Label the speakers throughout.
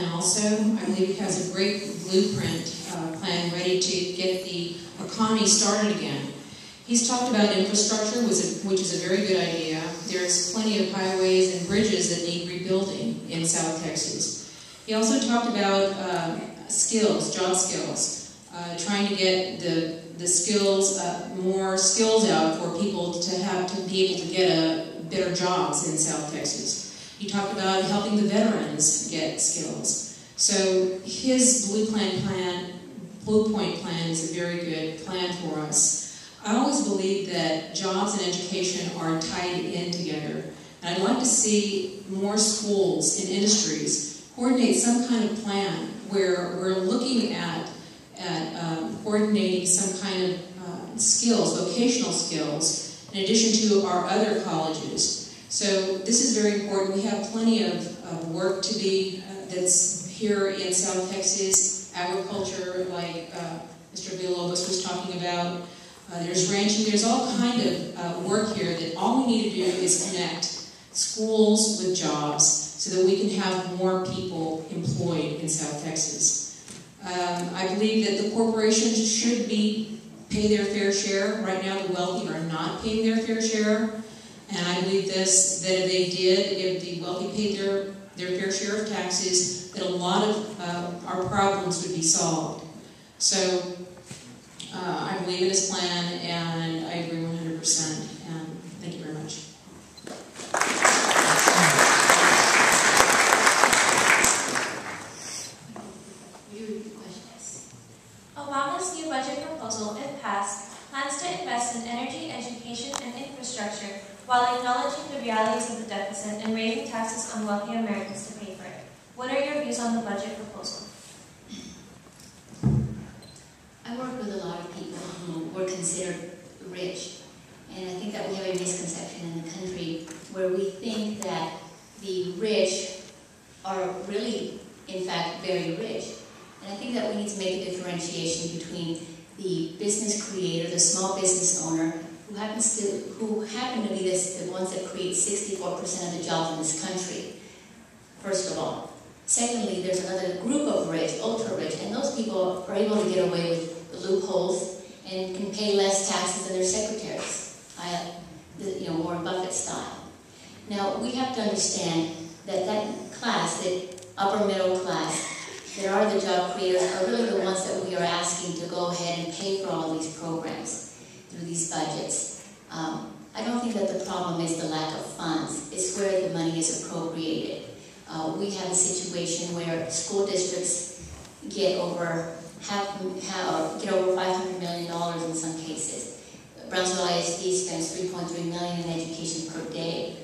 Speaker 1: plan also. I believe he has a great blueprint plan ready to get the economy started again. He's talked about infrastructure, which is a very good idea. There's plenty of highways and bridges that need rebuilding in South Texas. He also talked about skills, job skills, trying to get the skills, more skills out for people to be able to get better jobs in South Texas. He talked about helping the veterans get skills. So his blueprint plan is a very good plan for us. I always believe that jobs and education are tied in together. And I'd like to see more schools and industries coordinate some kind of plan where we're looking at coordinating some kind of skills, vocational skills, in addition to our other colleges. So this is very important. We have plenty of work to be that's here in South Texas. Agriculture, like Mr. Villalobos was talking about. There's ranching. There's all kind of work here that all we need to do is connect schools with jobs so that we can have more people employed in South Texas. I believe that the corporations should pay their fair share. Right now, the wealthy are not paying their fair share. And I believe that if they did, if the wealthy paid their fair share of taxes, that a lot of our problems would be solved. So I believe in his plan, and I agree 100%. And thank you very much.
Speaker 2: Obama's new budget proposal, if passed, plans to invest in energy, education, and infrastructure while acknowledging the realities of the deficit and raising taxes on wealthy Americans to pay for it. What are your views on the budget proposal?
Speaker 3: I work with a lot of people who were considered rich, and I think that we have a misconception in the country where we think that the rich are really, in fact, very rich. And I think that we need to make a differentiation between the business creator, the small business owner, who happen to be the ones that create 64% of the jobs in this country, first of all. Secondly, there's another group of rich, ultra-rich, and those people are able to get away with the loopholes and can pay less taxes than their secretaries, Warren Buffett style. Now, we have to understand that class, that upper middle class, that are the job creators, are really the ones that we are asking to go ahead and pay for all these programs through these budgets. I don't think that the problem is the lack of funds. It's where the money is appropriated. We have a situation where school districts get over $500 million in some cases. Brownsville ISD spends $3.3 million in education per day.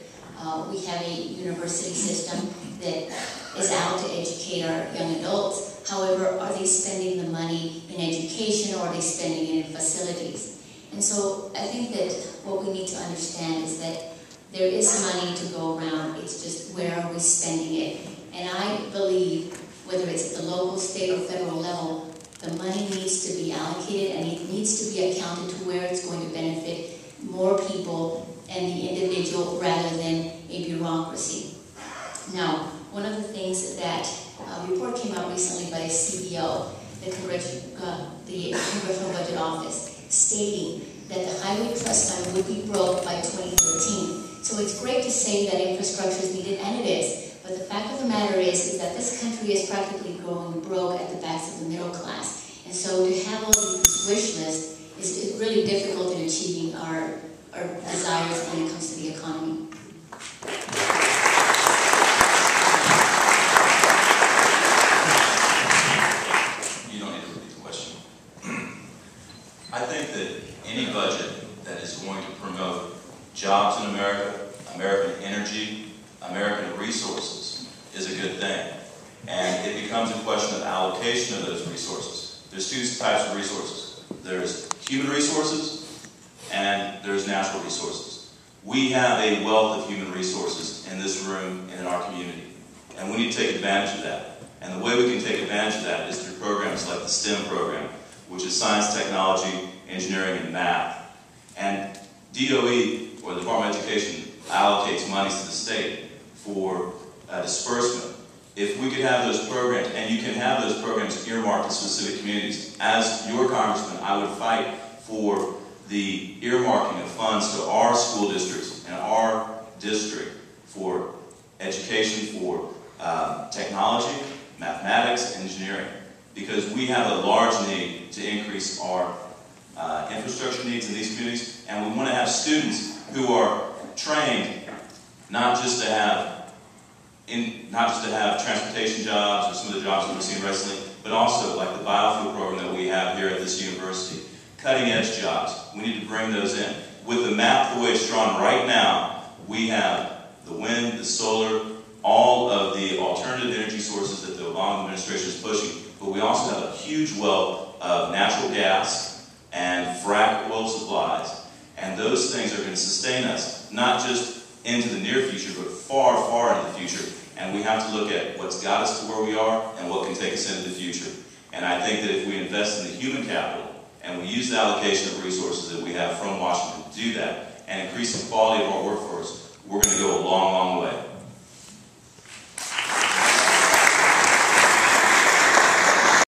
Speaker 3: We have a university system that is out to educate our young adults. However, are they spending the money in education or are they spending it in facilities? And so I think that what we need to understand is that there is money to go around. It's just where are we spending it? And I believe, whether it's at the local, state, or federal level, the money needs to be allocated and it needs to be accounted to where it's going to benefit more people and the individual rather than a bureaucracy. Now, one of the things that a report came out recently by a CBO, the Congressional Budget Office, stating that the Highway Trust Fund would be broke by 2013. So it's great to say that infrastructure is needed, and it is. But the fact of the matter is that this country is practically going broke at the backs of the middle class. And so to have all these wish lists is really difficult in achieving our desires when it comes to the economy.
Speaker 4: You don't need to repeat the question. I think that any budget that is going to promote jobs in America, American energy, American resources is a good thing. And it becomes a question of allocation of those resources. There's two types of resources. There's human resources and there's natural resources. We have a wealth of human resources in this room and in our community. And we need to take advantage of that. And the way we can take advantage of that is through programs like the STEM program, which is science, technology, engineering, and math. And DOE, or the Department of Education, allocates monies to the state for disbursement. If we could could have those programs, and you can have those programs earmarked to specific communities. As your congressman, I would fight for the earmarking of funds to our school districts and our district for education, for technology, mathematics, engineering, because we have a large need to increase our infrastructure needs in these communities, and we want to have students who are trained not just to have transportation jobs or some of the jobs that we've seen recently, but also like the biofuel program that we have here at this university. Cutting edge jobs. We need to bring those in. With the map the way it's drawn right now, we have the wind, the solar, all of the alternative energy sources that the Obama administration is pushing, but we also have a huge well of natural gas and frac oil supplies, and those things are going to sustain us, not just into the near future, but far, far into the future. And we have to look at what's got us to where we are and what can take us into the future. And I think that if we invest in the human capital and we use the allocation of resources that we have from Washington to do that and increase the quality of our workforce, we're going to go a long, long